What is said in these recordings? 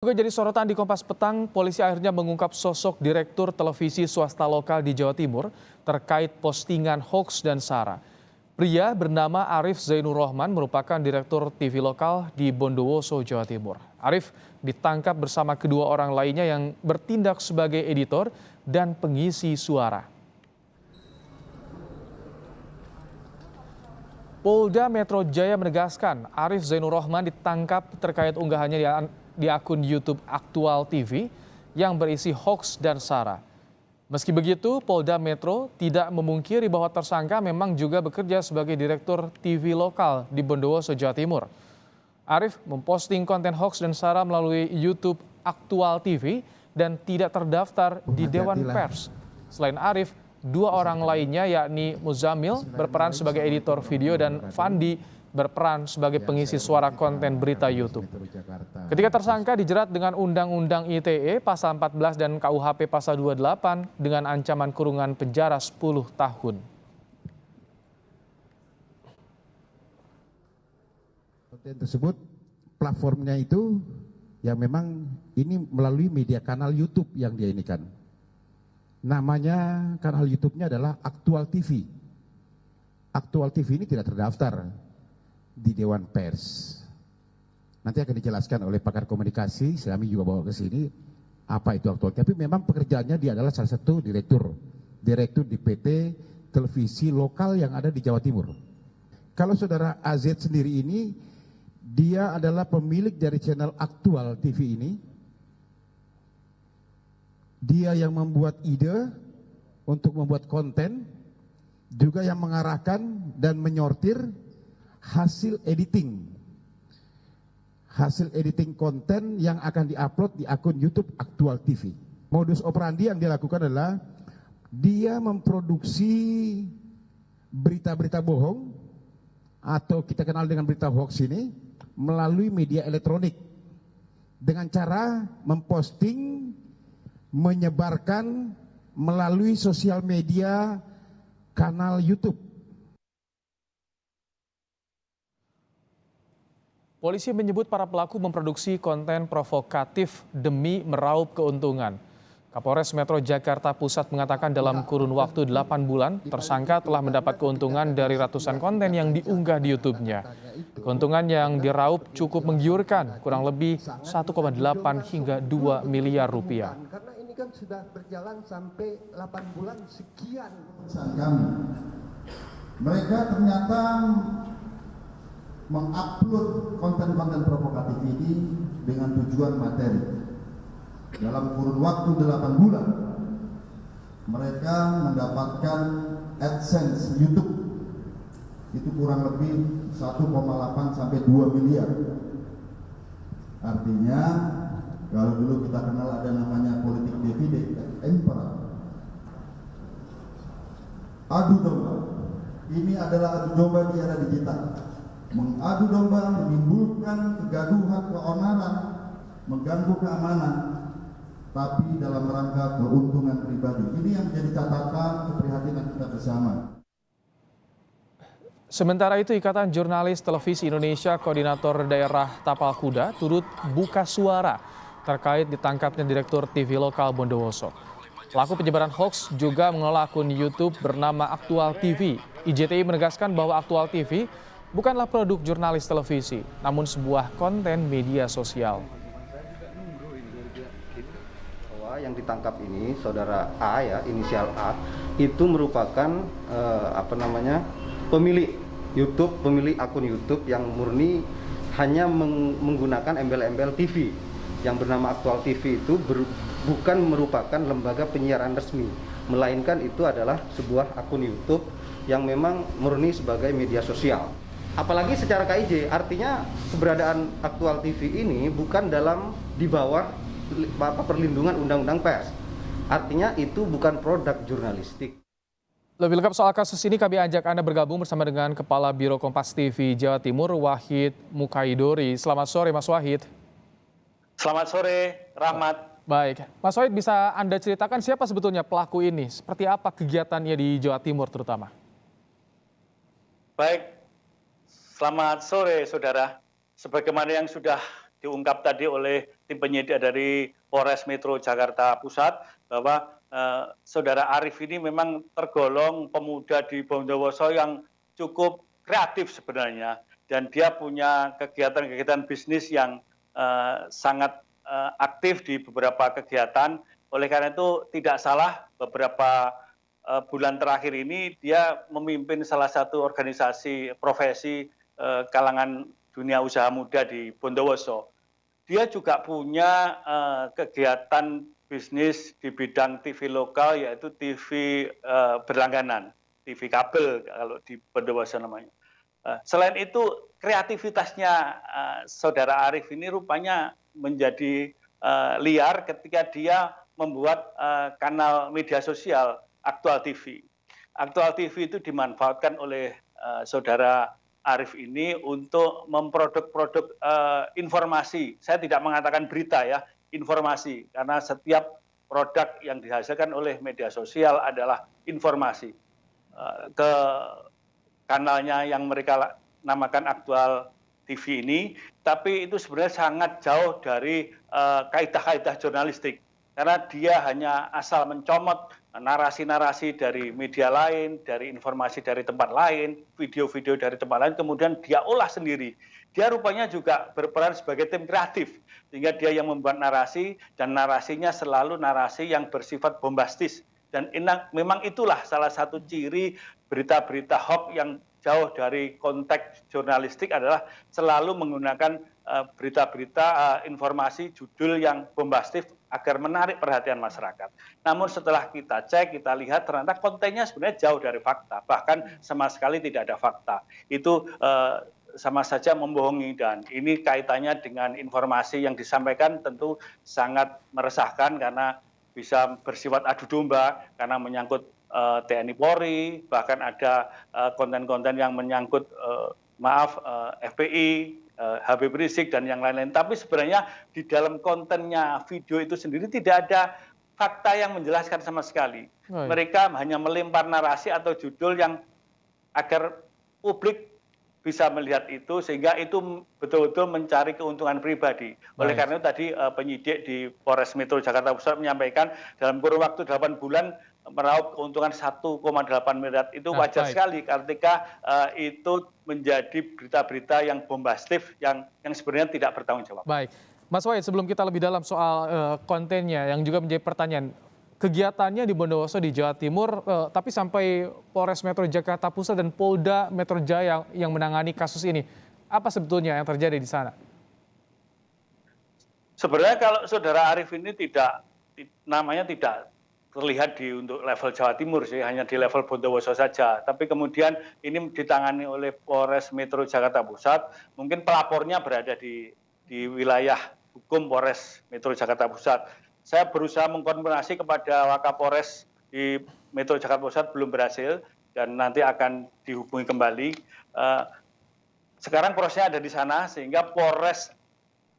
Juga jadi sorotan di Kompas Petang, polisi akhirnya mengungkap sosok direktur televisi swasta lokal di Jawa Timur terkait postingan hoaks dan sara. Pria bernama Arif Zainur Rohman merupakan direktur TV lokal di Bondowoso, Jawa Timur. Arif ditangkap bersama kedua orang lainnya yang bertindak sebagai editor dan pengisi suara. Polda Metro Jaya menegaskan Arif Zainur Rohman ditangkap terkait unggahannya di akun YouTube Aktual TV yang berisi hoaks dan sara. Meski begitu, Polda Metro tidak memungkiri bahwa tersangka memang juga bekerja sebagai direktur TV lokal di Bondowoso, Jawa Timur. Arif memposting konten hoaks dan sara melalui YouTube Aktual TV dan tidak terdaftar di Dewan Pers. Selain Arif, dua orang lainnya yakni Muzamil berperan sebagai editor video dan Fandi berperan sebagai pengisi suara konten berita YouTube. Ketiga tersangka dijerat dengan Undang-Undang ITE pasal 14 dan KUHP pasal 28 dengan ancaman kurungan penjara 10 tahun. Konten tersebut platformnya itu yang memang ini melalui media kanal YouTube yang dia inikan. Namanya kanal YouTube-nya adalah Aktual TV. Aktual TV ini tidak terdaftar di Dewan Pers. Nanti akan dijelaskan oleh pakar komunikasi, kami juga bawa ke sini apa itu Aktual. Tapi memang pekerjaannya dia adalah salah satu direktur di PT televisi lokal yang ada di Jawa Timur. Kalau saudara AZ sendiri ini, dia adalah pemilik dari channel Aktual TV ini. Dia yang membuat ide untuk membuat konten, juga yang mengarahkan dan menyortir hasil editing konten yang akan diupload di akun YouTube Aktual TV. Modus operandi yang dia lakukan adalah dia memproduksi berita-berita bohong atau kita kenal dengan berita hoax ini melalui media elektronik dengan cara memposting, menyebarkan melalui sosial media kanal YouTube. Polisi menyebut para pelaku memproduksi konten provokatif demi meraup keuntungan. Kapolres Metro Jakarta Pusat mengatakan dalam kurun waktu 8 bulan, tersangka telah mendapat keuntungan dari ratusan konten yang diunggah di YouTube-nya. Keuntungan yang diraup cukup menggiurkan, kurang lebih 1,8 hingga 2 miliar rupiah. Karena ini kan sudah berjalan sampai 8 bulan sekian. Mereka ternyata mengupload konten-konten provokatif ini dengan tujuan materi. Dalam kurun waktu 8 bulan, mereka mendapatkan AdSense YouTube itu kurang lebih 1,8 sampai 2 miliar. Artinya, kalau dulu kita kenal ada namanya politik divide impera. Adu domba. Ini adalah adu domba di era digital. Mengadu domba menimbulkan kegaduhan, keonaran, mengganggu keamanan, tapi dalam rangka keuntungan pribadi. Ini yang menjadi catatan keprihatinan kita bersama. Sementara itu, Ikatan Jurnalis Televisi Indonesia Koordinator Daerah Tapal Kuda turut buka suara terkait ditangkapnya Direktur TV lokal Bondowoso. Pelaku penyebaran hoax juga mengelola akun YouTube bernama Aktual TV. IJTI menegaskan bahwa Aktual TV bukanlah produk jurnalis televisi, namun sebuah konten media sosial. Yang ditangkap ini, saudara A ya, inisial A, itu merupakan pemilik YouTube, pemilik akun YouTube yang murni hanya menggunakan embel-embel TV yang bernama Aktual TV itu bukan merupakan lembaga penyiaran resmi, melainkan itu adalah sebuah akun YouTube yang memang murni sebagai media sosial. Apalagi secara KIJ, artinya keberadaan Aktual TV ini bukan di bawah perlindungan Undang-Undang Pers. Artinya itu bukan produk jurnalistik. Lebih lengkap soal kasus ini kami ajak Anda bergabung bersama dengan Kepala Biro Kompas TV Jawa Timur, Wahid Mukaidori. Selamat sore Mas Wahid. Selamat sore, Rahmat. Baik, Mas Wahid bisa Anda ceritakan siapa sebetulnya pelaku ini? Seperti apa kegiatannya di Jawa Timur terutama? Baik, selamat sore saudara. Sebagaimana yang sudah diungkap tadi oleh tim penyidik dari Polres Metro Jakarta Pusat bahwa Saudara Arif ini memang tergolong pemuda di Bondowoso yang cukup kreatif sebenarnya, dan dia punya kegiatan-kegiatan bisnis yang sangat aktif di beberapa kegiatan. Oleh karena itu tidak salah beberapa bulan terakhir ini dia memimpin salah satu organisasi profesi kalangan dunia usaha muda di Bondowoso. Dia juga punya kegiatan bisnis di bidang TV lokal, yaitu TV berlangganan, TV kabel kalau di Bondowoso namanya. Selain itu, kreativitasnya Saudara Arif ini rupanya menjadi liar ketika dia membuat kanal media sosial Aktual TV. Aktual TV itu dimanfaatkan oleh Saudara Arif ini untuk memproduk-produk informasi. Saya tidak mengatakan berita ya, informasi, karena setiap produk yang dihasilkan oleh media sosial adalah informasi. Ke kanalnya yang mereka namakan Aktual TV ini, tapi itu sebenarnya sangat jauh dari kaidah-kaidah jurnalistik, karena dia hanya asal mencomot narasi-narasi dari media lain, dari informasi dari tempat lain, video-video dari tempat lain, kemudian dia olah sendiri. Dia rupanya juga berperan sebagai tim kreatif, sehingga dia yang membuat narasi, dan narasinya selalu narasi yang bersifat bombastis. Dan memang itulah salah satu ciri berita-berita hoax yang jauh dari konteks jurnalistik, adalah selalu menggunakan berita-berita informasi judul yang bombastis agar menarik perhatian masyarakat. Namun setelah kita cek, kita lihat ternyata kontennya sebenarnya jauh dari fakta, bahkan sama sekali tidak ada fakta. Itu sama saja membohongi, dan ini kaitannya dengan informasi yang disampaikan tentu sangat meresahkan karena bisa bersifat adu domba, karena menyangkut TNI Polri, bahkan ada konten-konten yang menyangkut FPI, Habib Rizik, dan yang lain-lain. Tapi sebenarnya di dalam kontennya video itu sendiri tidak ada fakta yang menjelaskan sama sekali. Mereka hanya melempar narasi atau judul yang agar publik bisa melihat itu, sehingga itu betul-betul mencari keuntungan pribadi. Oleh karena itu tadi penyidik di Polres Metro Jakarta Pusat menyampaikan dalam kurun waktu 8 bulan meraup keuntungan 1,8 miliar. Itu wajar sekali ketika itu menjadi berita-berita yang bombastis, yang sebenarnya tidak bertanggung jawab. Baik, Mas Wahid, sebelum kita lebih dalam soal kontennya yang juga menjadi pertanyaan, kegiatannya di Bondowoso di Jawa Timur, tapi sampai Polres Metro Jakarta Pusat dan Polda Metro Jaya yang menangani kasus ini, apa sebetulnya yang terjadi di sana? Sebenarnya kalau Saudara Arif ini namanya tidak terlihat untuk level Jawa Timur sih, hanya di level Bondowoso saja. Tapi kemudian ini ditangani oleh Polres Metro Jakarta Pusat, mungkin pelapornya berada di wilayah hukum Polres Metro Jakarta Pusat. Saya berusaha mengkonfirmasi kepada Wakapolres di Metro Jakarta Pusat, belum berhasil, dan nanti akan dihubungi kembali. Sekarang prosesnya ada di sana, sehingga Polres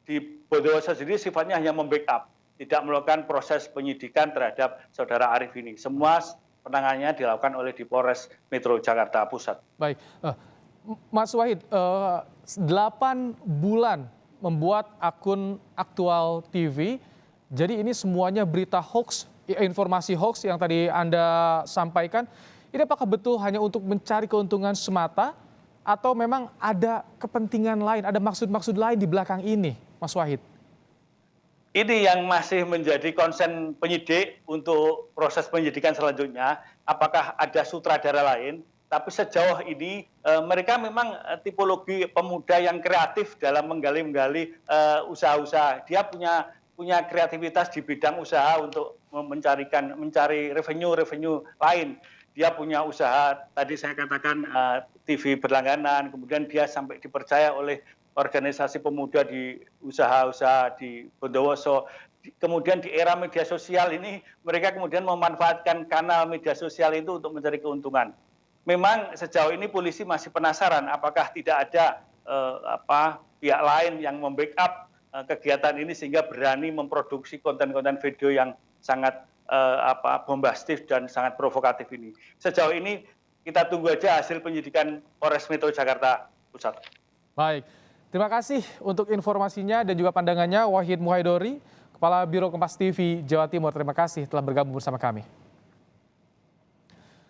di Bondowoso sendiri sifatnya hanya membackup, tidak melakukan proses penyidikan terhadap Saudara Arif ini. Semua penanganannya dilakukan oleh di Polres Metro Jakarta Pusat. Baik, Mas Wahid, 8 bulan membuat akun Aktual TV. Jadi ini semuanya berita hoax, informasi hoax yang tadi Anda sampaikan. Ini apakah betul hanya untuk mencari keuntungan semata, atau memang ada kepentingan lain, ada maksud-maksud lain di belakang ini, Mas Wahid? Ini yang masih menjadi konsen penyidik untuk proses penyidikan selanjutnya. Apakah ada sutradara lain? Tapi sejauh ini mereka memang tipologi pemuda yang kreatif dalam menggali usaha-usaha. Dia punya kreativitas di bidang usaha untuk mencari revenue lain. Dia punya usaha, tadi saya katakan TV berlangganan, kemudian dia sampai dipercaya oleh organisasi pemuda di usaha-usaha di Bondowoso. Kemudian di era media sosial ini, mereka kemudian memanfaatkan kanal media sosial itu untuk mencari keuntungan. Memang sejauh ini polisi masih penasaran apakah tidak ada pihak lain yang membackup kegiatan ini sehingga berani memproduksi konten-konten video yang sangat bombastis dan sangat provokatif ini. Sejauh ini kita tunggu aja hasil penyidikan Polres Metro Jakarta Pusat. Baik, Terima kasih untuk informasinya dan juga pandangannya Wahid Muhaidori, Kepala Biro Kompas TV Jawa Timur. Terima kasih telah bergabung bersama kami.